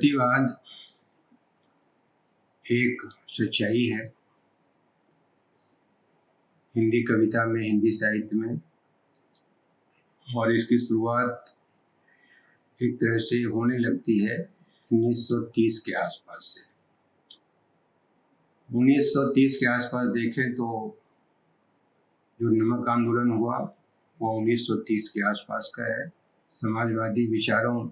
प्रगतिवाद एक सच्चाई है हिंदी कविता में, हिंदी साहित्य में, और इसकी शुरुआत एक तरह से होने लगती है 1930 के आसपास से। 1930 के आसपास देखें तो जो नमक आंदोलन हुआ वो 1930 के आसपास का है। समाजवादी विचारों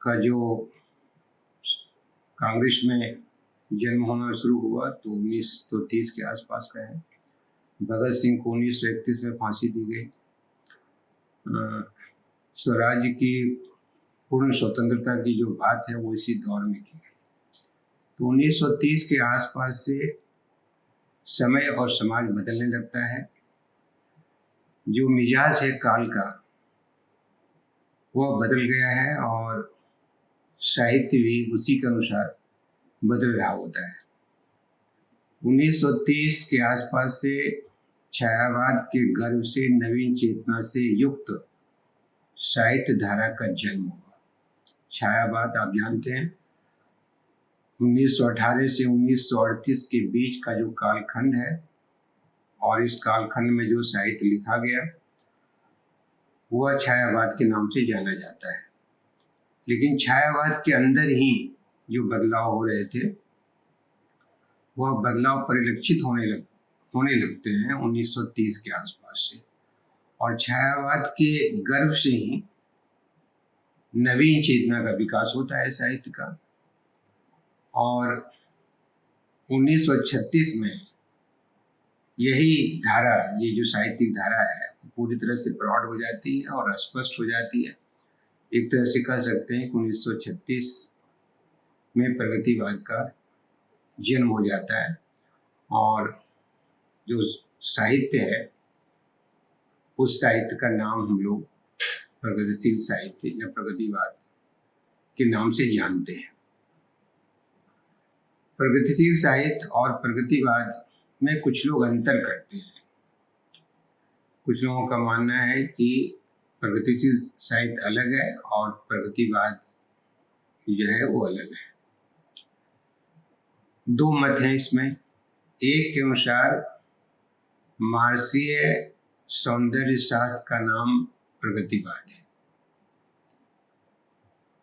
का जो कांग्रेस में जन्म होना शुरू हुआ तो 1930 के आसपास का है। भगत सिंह को 1931 में फांसी दी गई। स्वराज्य की पूर्ण स्वतंत्रता की जो बात है वो इसी दौर में की गई। तो 1930 के आसपास से समय और समाज बदलने लगता है। जो मिजाज है काल का वह बदल गया है और साहित्य भी उसी के अनुसार बदल रहा होता है। 1930 के आसपास से छायावाद के गर्व से, नवीन चेतना से युक्त साहित्य धारा का जन्म हुआ। छायावाद आप जानते हैं 1918 से 1938 के बीच का जो कालखंड है, और इस कालखंड में जो साहित्य लिखा गया वह छायावाद के नाम से जाना जाता है। लेकिन छायावाद के अंदर ही जो बदलाव हो रहे थे वह बदलाव परिलक्षित होने लगते हैं 1930 के आसपास से, और छायावाद के गर्भ से ही नवीन चेतना का विकास होता है साहित्य का। और 1936 में यही धारा, ये जो साहित्यिक धारा है पूरी तरह से प्रौढ़ हो जाती है और स्पष्ट हो जाती है। एक तरह से कह सकते हैं कि 1936 में प्रगतिवाद का जन्म हो जाता है, और जो साहित्य है उस साहित्य का नाम हम लोग प्रगतिशील साहित्य या प्रगतिवाद के नाम से जानते हैं। प्रगतिशील साहित्य और प्रगतिवाद में कुछ लोग अंतर करते हैं। कुछ लोगों का मानना है कि प्रगतिशील साहित्य अलग है और प्रगतिवाद जो है वो अलग है। दो मत हैं इसमें। एक के अनुसार मार्क्सीय सौंदर्य शास्त्र का नाम प्रगतिवाद है,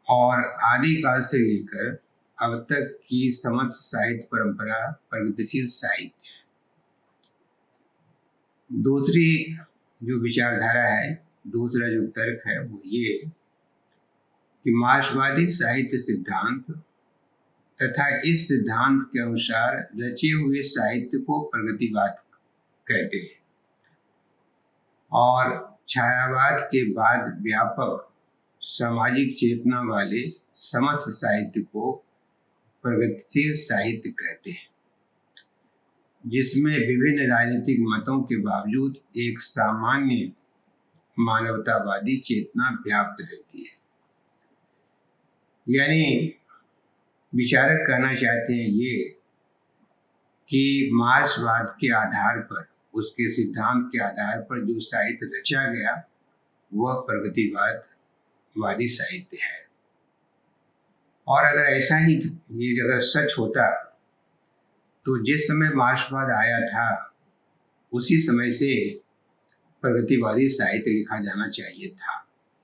और आदिकाल से लेकर अब तक की समस्त साहित्य परंपरा प्रगतिशील साहित्य है। दूसरी जो विचारधारा है, दूसरा जो तर्क है वो ये कि मार्क्सवादी साहित्य सिद्धांत तथा इस सिद्धांत के अनुसार रचे हुए साहित्य को प्रगतिवाद कहते हैं, और छायावाद के बाद व्यापक सामाजिक चेतना वाले समस्त साहित्य को प्रगतिशील साहित्य कहते हैं, जिसमें विभिन्न राजनीतिक मतों के बावजूद एक सामान्य मानवतावादी चेतना व्याप्त रहती है। यानी विचारक कहना चाहते हैं ये कि मार्क्सवाद के आधार पर, उसके सिद्धांत के आधार पर जो साहित्य रचा गया वह प्रगतिवादी साहित्य है। और अगर ऐसा ही ये अगर सच होता तो जिस समय मार्क्सवाद आया था उसी समय से प्रगतिवादी साहित्य लिखा जाना चाहिए था,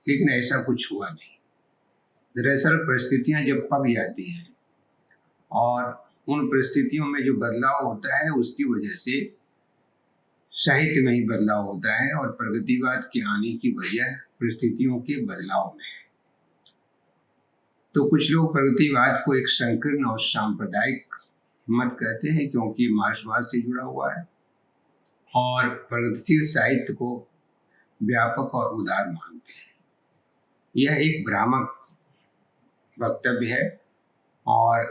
लेकिन ऐसा कुछ हुआ नहीं। दरअसल परिस्थितियां जब पक जाती हैं और उन परिस्थितियों में जो बदलाव होता है उसकी वजह से साहित्य में ही बदलाव होता है, और प्रगतिवाद के आने की वजह परिस्थितियों के बदलाव में है। तो कुछ लोग प्रगतिवाद को एक संकीर्ण और सांप्रदायिक मत कहते हैं क्योंकि मार्क्सवाद से जुड़ा हुआ है, और प्रगतिशील साहित्य को व्यापक और उदार मानते हैं। यह एक भ्रामक वक्तव्य है, और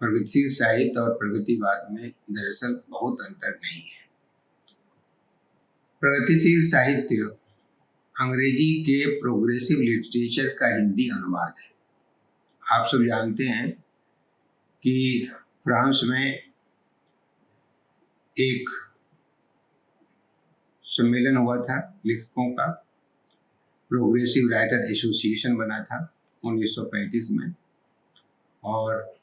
प्रगतिशील साहित्य और प्रगतिवाद में दरअसल बहुत अंतर नहीं है। प्रगतिशील साहित्य अंग्रेजी के प्रोग्रेसिव लिटरेचर का हिंदी अनुवाद है। आप सब जानते हैं कि फ्रांस में एक सम्मेलन हुआ था लेखकों का, प्रोग्रेसिव राइटर एसोसिएशन बना था 1935 में, और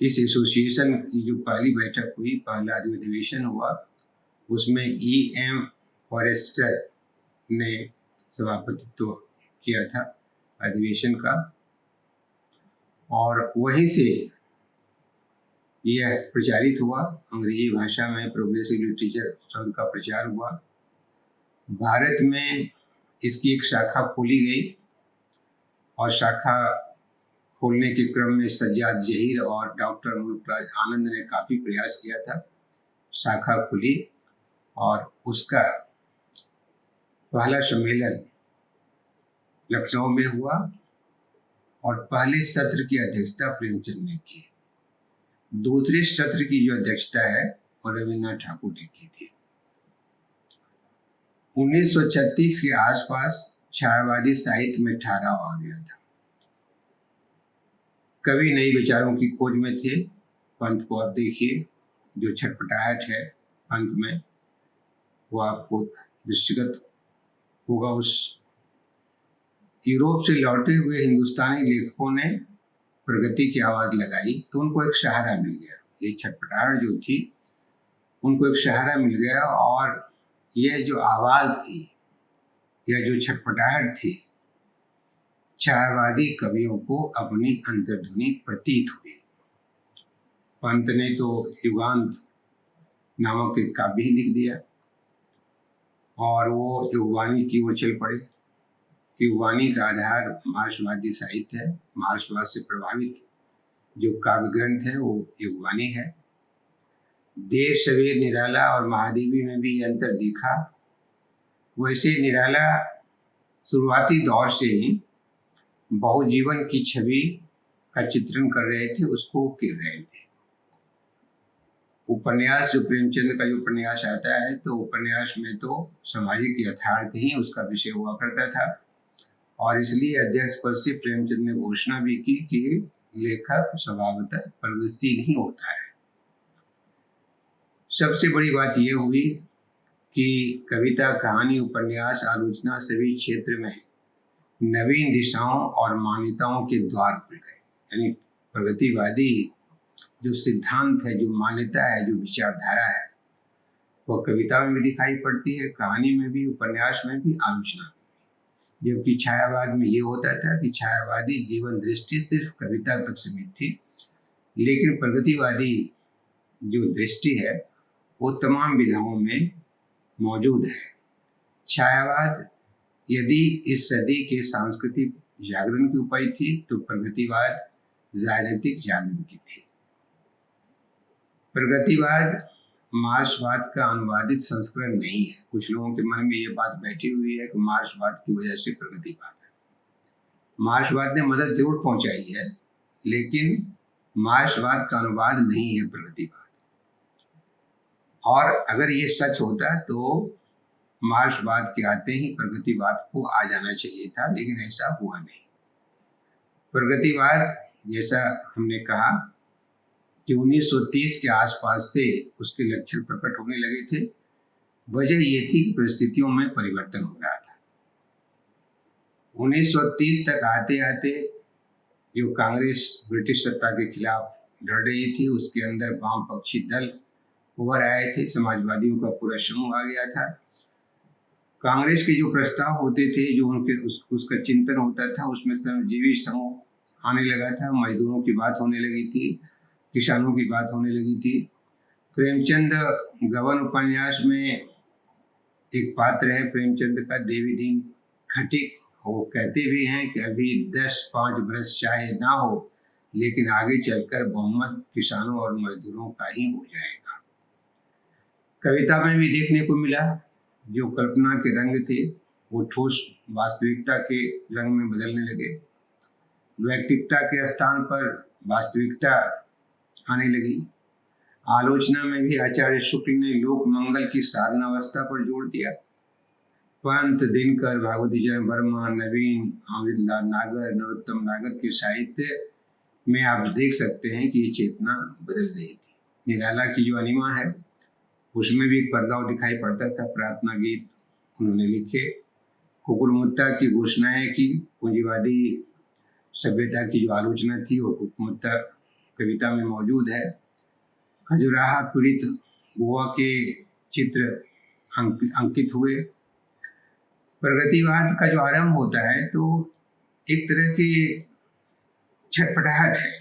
इस एसोसिएशन की जो पहली बैठक हुई, पहला अधिवेशन हुआ, उसमें E.M. फॉरेस्टर ने सभापतित्व किया था अधिवेशन का, और वहीं से यह प्रचारित हुआ। अंग्रेजी भाषा में प्रोग्रेसिव लिटरेचर शब्द का प्रचार हुआ। भारत में इसकी एक शाखा खोली गई, और शाखा खोलने के क्रम में सज्जाद जहीर और डॉक्टर मुल्कराज आनंद ने काफ़ी प्रयास किया था। शाखा खुली और उसका पहला सम्मेलन लखनऊ में हुआ, और पहले सत्र की अध्यक्षता प्रेमचंद ने की। दूसरे सत्र की जो अध्यक्षता है वो रविन्द्रनाथ ठाकुर ने की थी। 1936 के आसपास छायावादी साहित्य में ठहराव आ गया था। कवि नए विचारों की खोज में थे। पंत को आप देखिए, जो छटपटाहट है पंत में, वो आपको दृष्टिगत होगा। उस यूरोप से लौटे हुए हिंदुस्तानी लेखकों ने प्रगति की आवाज़ लगाई तो उनको एक सहारा मिल गया। ये छटपटाहट जो थी, उनको एक सहारा मिल गया, और यह जो आवाज़ थी, यह जो छटपटाहट थी, छायावादी कवियों को अपनी अंतर्ध्वनि प्रतीत हुई। पंत ने तो युगांत नामक एक काव्य ही लिख दिया, और वो युगवाणी की ओर चल पड़े। युगवाणी का आधार मार्क्सवादी साहित्य है। मार्क्सवाद से प्रभावित जो काव्य ग्रंथ है वो युगवाणी है। देर सवेर निराला और महादेवी में भी अंतर दिखा। वैसे निराला शुरुआती दौर से ही बहुजीवन की छवि का चित्रण कर रहे थे, उसको गिर रहे थे। उपन्यास, जो प्रेमचंद का जो उपन्यास आता है, तो उपन्यास में तो सामाजिक यथार्थ ही उसका विषय हुआ करता था, और इसलिए अध्यक्ष पद से प्रेमचंद ने घोषणा भी की कि लेखक स्वभावतः प्रगतिशील ही होता है। सबसे बड़ी बात यह हुई कि कविता, कहानी, उपन्यास, आलोचना सभी क्षेत्र में नवीन दिशाओं और मान्यताओं के द्वार खुल गए। यानी प्रगतिवादी जो सिद्धांत है, जो मान्यता है, जो विचारधारा है, वह कविता में भी दिखाई पड़ती है, कहानी में भी, उपन्यास में भी, आलोचना में। जबकि छायावाद में ये होता था कि छायावादी जीवन दृष्टि सिर्फ कविता तक सीमित थी, लेकिन प्रगतिवादी जो दृष्टि है वो तमाम विधाओं में मौजूद है। छायावाद यदि इस सदी के सांस्कृतिक जागरण की उपाय थी, तो प्रगतिवाद राजनीतिक जागरण की थी। प्रगतिवाद मार्क्सवाद का अनुवादित संस्करण नहीं है। कुछ लोगों के मन में ये बात बैठी हुई है कि मार्क्सवाद की वजह से प्रगतिवाद है। मार्क्सवाद ने मदद जरूर पहुंचाई है, लेकिन मार्क्सवाद का अनुवाद नहीं है प्रगतिवाद। और अगर ये सच होता तो मार्क्सवाद के आते ही प्रगतिवाद को आ जाना चाहिए था, लेकिन ऐसा हुआ नहीं। प्रगतिवाद, जैसा हमने कहा कि 1930 के आसपास से उसके लक्षण प्रकट होने लगे थे। वजह ये थी कि परिस्थितियों में परिवर्तन हो रहा था। 1930 तक आते आते जो कांग्रेस ब्रिटिश सत्ता के खिलाफ लड़ रही थी, उसके अंदर वामपक्षी दल उभर आए थे। समाजवादियों का पूरा समूह आ गया था। कांग्रेस के जो प्रस्ताव होते थे, जो उनके उसका चिंतन होता था, उसमें श्रमजीवी समूह आने लगा था। मजदूरों की बात होने लगी थी, किसानों की बात होने लगी थी। प्रेमचंद गबन उपन्यास में एक पात्र है प्रेमचंद का, देवीदीन खटिक। वो कहते भी हैं कि अभी 10-5 बरस चाहे ना हो, लेकिन आगे चलकर बहुमत किसानों और मजदूरों का ही हो जाएगा। कविता में भी देखने को मिला, जो कल्पना के रंग थे वो ठोस वास्तविकता के रंग में बदलने लगे। व्यक्तिकता के स्थान पर वास्तविकता आने लगी। आलोचना में भी आचार्य शुक्ल ने लोक मंगल की साधनावस्था पर जोर दिया। पंत, दिनकर, भागवती चरण वर्मा, नवीन, अमृतलाल नागर, नरोत्तम नागर के साहित्य में आप देख सकते हैं कि ये चेतना बदल रही थी। निराला की जो अनिमा है, उसमें भी एक बदलाव दिखाई पड़ता था। प्रार्थना गीत उन्होंने लिखे। कुकुरमुत्ता की घोषणाएं की, पूंजीवादी सभ्यता की जो आलोचना थी वो मुद्दा कविता में मौजूद है। खजुराहा पीड़ित गोवा के चित्र अंकित हुए। प्रगतिवाद का जो आरंभ होता है तो एक तरह की छटपटाहट है,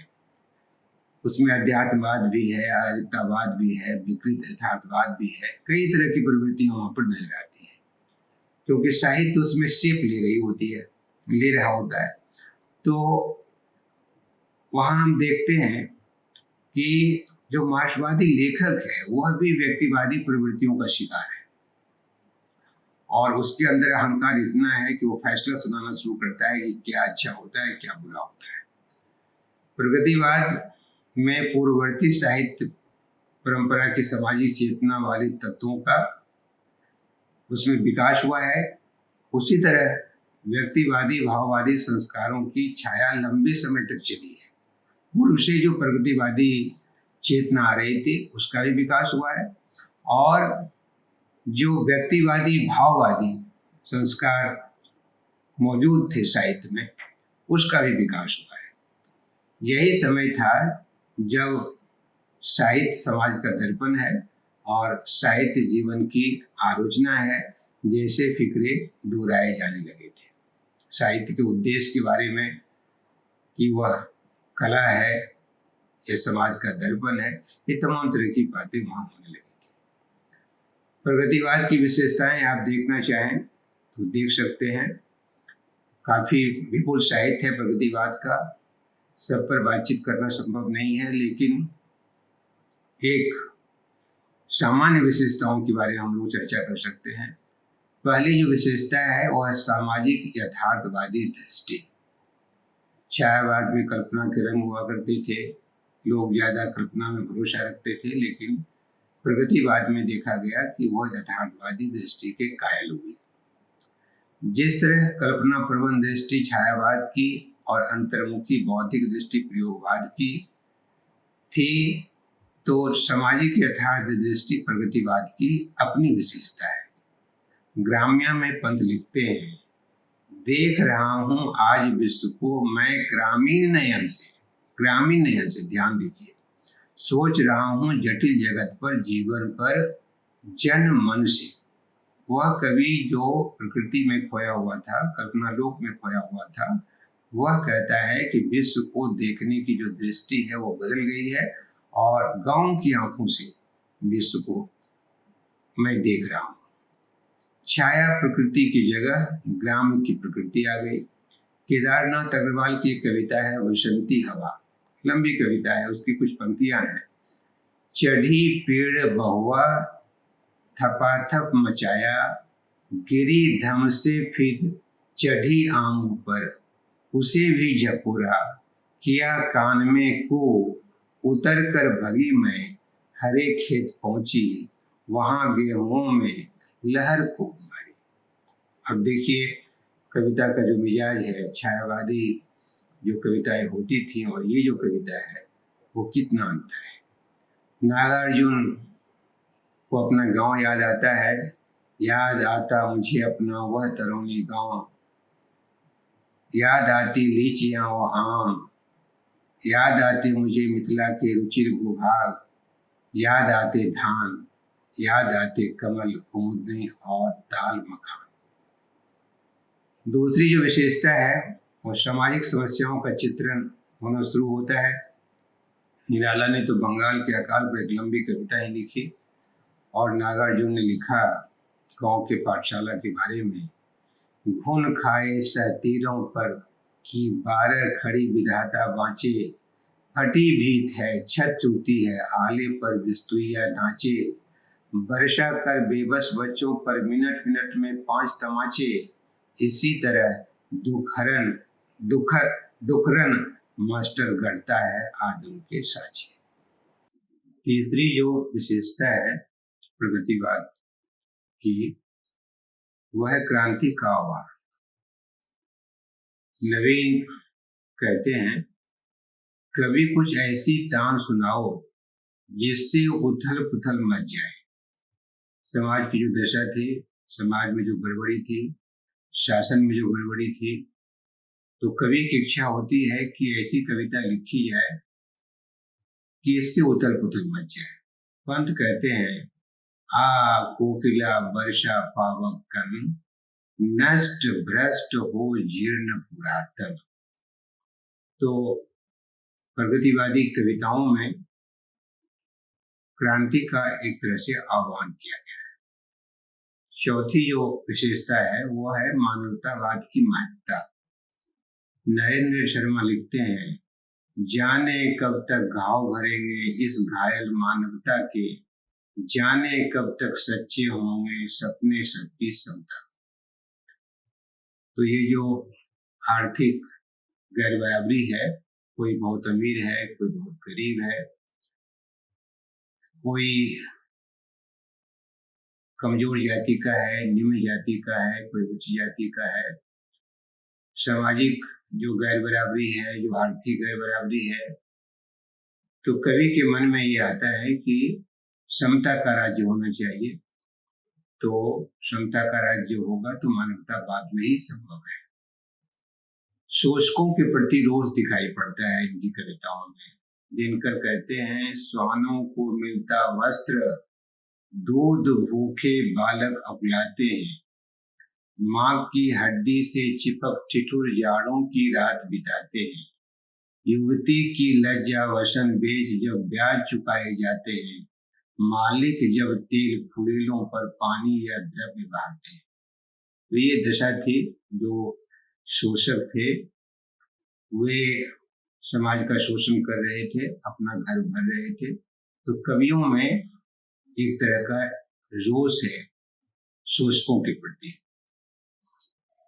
उसमें अध्यात्मवाद भी है, अराजकतावाद भी है, विकृत यथार्थवाद भी है, कई तरह की प्रवृत्तियां वहां पर नजर आती हैं, क्योंकि साहित्य उसमें शेप ले रही होती है, ले रहा होता है। तो वहां हम देखते हैं कि जो मार्क्सवादी लेखक है वह भी व्यक्तिवादी प्रवृत्तियों का शिकार है, और उसके अंदर अहंकार इतना है कि वो फैसला सुनाना शुरू करता है कि क्या अच्छा होता है, क्या बुरा होता है। प्रगतिवाद में पूर्ववर्ती साहित्य परंपरा की सामाजिक चेतना वाले तत्वों का उसमें विकास हुआ है। उसी तरह व्यक्तिवादी भाववादी संस्कारों की छाया लंबे समय तक चली है। पूर्व से जो प्रगतिवादी चेतना आ रही थी उसका भी विकास हुआ है, और जो व्यक्तिवादी भाववादी संस्कार मौजूद थे साहित्य में उसका भी विकास हुआ है। यही समय था जब साहित्य समाज का दर्पण है और साहित्य जीवन की आलोचना है, जैसे फिक्रे दोहराए जाने लगे थे। साहित्य के उद्देश्य के बारे में कि वह कला है या समाज का दर्पण है, ये तमाम तरह की बातें वहां होने लगी थी। प्रगतिवाद की विशेषताएं आप देखना चाहें तो देख सकते हैं। काफी विपुल साहित्य है प्रगतिवाद का, सब पर बातचीत करना संभव नहीं है, लेकिन एक सामान्य विशेषताओं के बारे में हम लोग चर्चा कर सकते हैं। पहली जो विशेषता है वह है सामाजिक यथार्थवादी दृष्टि। छायावाद में कल्पना के रंग हुआ करते थे, लोग ज्यादा कल्पना में भरोसा रखते थे, लेकिन प्रगतिवाद में देखा गया कि वह यथार्थवादी दृष्टि के कायल हुए। जिस तरह कल्पना प्रबंध दृष्टि छायावाद की और अंतर्मुखी बौद्धिक दृष्टि प्रयोगवाद की थी, तो सामाजिक यथार्थ दृष्टि प्रगतिवाद की अपनी विशेषता है। ग्राम्य में पंत लिखते हैं, देख रहा हूं आज विश्व को मैं ग्रामीण नयन से ध्यान दीजिए, सोच रहा हूं जटिल जगत पर, जीवन पर, जन मन से। वह कवि जो प्रकृति में खोया हुआ था, कल्पना लोक में खोया हुआ था, वह कहता है कि विश्व को देखने की जो दृष्टि है वो बदल गई है, और गांव की आंखों से विश्व को मैं देख रहा हूं। छाया प्रकृति की जगह ग्राम की प्रकृति आ गई। केदारनाथ अग्रवाल की एक कविता है बसंती हवा, लंबी कविता है, उसकी कुछ पंक्तियां हैं। चढ़ी पेड़ बहुआ थपाथप मचाया, गिरी ढम से फिर चढ़ी आम ऊपर, उसे भी झकोरा किया कान में को, उतर कर भगी मैं हरे खेत पहुंची, वहां गेहूं में लहर को मारी। अब देखिए कविता का जो मिजाज है, छायावादी जो कविताएं होती थी और ये जो कविता है वो कितना अंतर है। नागार्जुन को अपना गांव याद आता है, याद आता मुझे अपना वह तरोनी गांव, याद आती लीचियां वो आम, याद आते मुझे मिथिला के रुचिर भूभाग, याद आते धान, याद आते कमल कुमुदनी और दाल मखान। दूसरी जो विशेषता है वो सामाजिक समस्याओं का चित्रण होना शुरू होता है। निराला ने तो बंगाल के अकाल पर एक लंबी कविता ही लिखी, और नागार्जुन ने लिखा गांव के पाठशाला के बारे में, घुन खाए सहतीरों पर की 12 खड़ी विधाता बाँचे, फटी भीत है छत चूती है आले पर बिस्तुइया नाचे, वर्षा कर बेबस बच्चों पर मिनट मिनट में 5 तमाचे, इसी तरह दुखरन मास्टर गढ़ता है आदम के साँचे। तीसरी जो विशेषता है प्रगतिवाद की वह क्रांति का आह्वान। नवीन कहते हैं, कभी कुछ ऐसी तान सुनाओ जिससे उथल पुथल मच जाए। समाज की जो दशा थी, समाज में जो गड़बड़ी थी, शासन में जो गड़बड़ी थी, तो कवि की इच्छा होती है कि ऐसी कविता लिखी जाए कि इससे उथल पुथल मच जाए। पंत कहते हैं, आ कोकिला वर्षा पावक कन, नष्ट भ्रष्ट हो जीर्ण पुरातन। तो प्रगतिवादी कविताओं में क्रांति का एक तरह से आह्वान किया गया है। चौथी जो विशेषता है वो है मानवतावाद की महत्ता। नरेंद्र शर्मा लिखते हैं, जाने कब तक घाव भरेंगे इस घायल मानवता के, जाने कब तक सच्चे होंगे सपने सबकी समता। तो ये जो आर्थिक गैर बराबरी है, कोई बहुत अमीर है, कोई बहुत गरीब है, कोई कमजोर जाति का है, निम्न जाति का है, कोई उच्च जाति का है, सामाजिक जो गैर बराबरी है, जो आर्थिक गैर बराबरी है, तो कवि के मन में ये आता है कि समता का राज्य होना चाहिए। तो समता का राज्य होगा तो मानवतावाद में ही संभव है। शोषकों के प्रति रोष दिखाई पड़ता है इनकी कविताओं में। दिनकर कहते हैं, स्वानों को मिलता वस्त्र, दूध भूखे बालक अपलाते हैं, माँ की हड्डी से चिपक ठिठुर जाड़ों की रात बिताते हैं, युवती की लज्जा वसन बेच जब ब्याज चुकाए जाते हैं, मालिक जब तेल फुड़ेलों पर पानी या द्रव्य बहाते हैं। तो ये दशा थी, जो शोषक थे वे समाज का शोषण कर रहे थे, अपना घर भर रहे थे। तो कवियों में एक तरह का रोष है शोषकों के प्रति।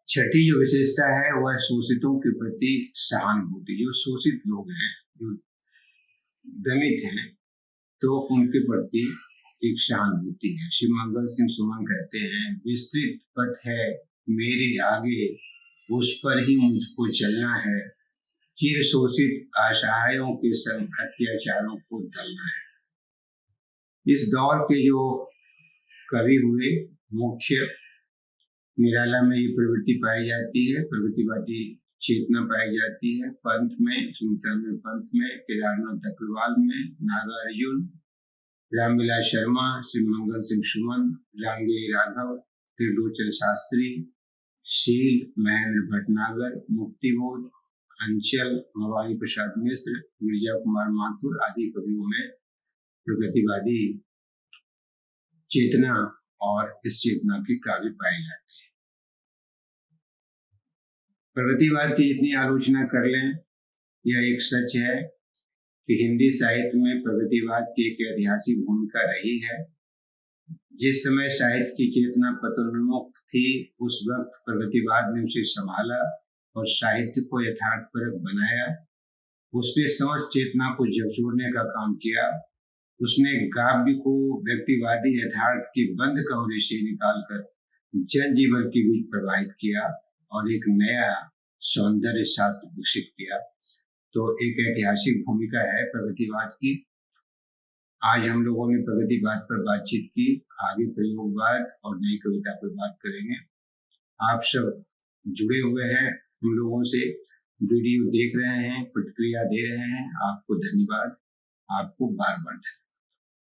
छठी जो विशेषता है वह शोषितों के प्रति सहानुभूति। जो शोषित लोग हैं, जो दमित हैं, तो उनके प्रति एक सहानुभूति है। शिव मंगल सिंह सुमन कहते हैं, विस्तृत पथ है मेरे आगे, उस पर ही मुझको चलना है, चिर शोषित असहायों के संग अत्याचारों को दलना है। इस दौर के जो कवि हुए, मुख्य निराला में ये प्रवृत्ति पाई जाती है, प्रगतिवादी चेतना पाई जाती है। पंत में, सुमित्रानंद पंत में, केदारनाथ अग्रवाल में, नागार्जुन, रामविलास शर्मा, शिवमंगल सिंह सुमन, रांगे राघव, त्रिलोचन शास्त्री, शील, महेंद्र भटनागर, मुक्तिबोध, अंचल, भवानी प्रसाद मिश्र, मिर्जा कुमार माथुर आदि कवियों में प्रगतिवादी चेतना और इस चेतना के काव्य पाए जाते हैं। प्रगतिवाद की जितनी आलोचना कर लें, यह एक सच है कि हिंदी साहित्य में प्रगतिवाद की एक ऐतिहासिक भूमिका रही है। जिस समय साहित्य की चेतना पतनोन्मुख थी, उस वक्त प्रगतिवाद ने उसे संभाला और साहित्य को यथार्थपरक बनाया। उसने समस्त चेतना को झकझोरने का काम किया। उसने काव्य को व्यक्तिवादी यथार्थ के बंद कमरे से निकालकर जनजीवन के बीच प्रवाहित किया और एक नया सौंदर्य शास्त्र विकसित किया। तो एक ऐतिहासिक भूमिका है प्रगतिवाद की। आज हम लोगों ने प्रगतिवाद पर बातचीत की, आगे प्रयोगवाद और नई कविता पर बात करेंगे। आप सब जुड़े हुए हैं हम लोगों से, वीडियो देख रहे हैं, प्रतिक्रिया दे रहे हैं, आपको धन्यवाद, आपको बार बार धन्यवाद।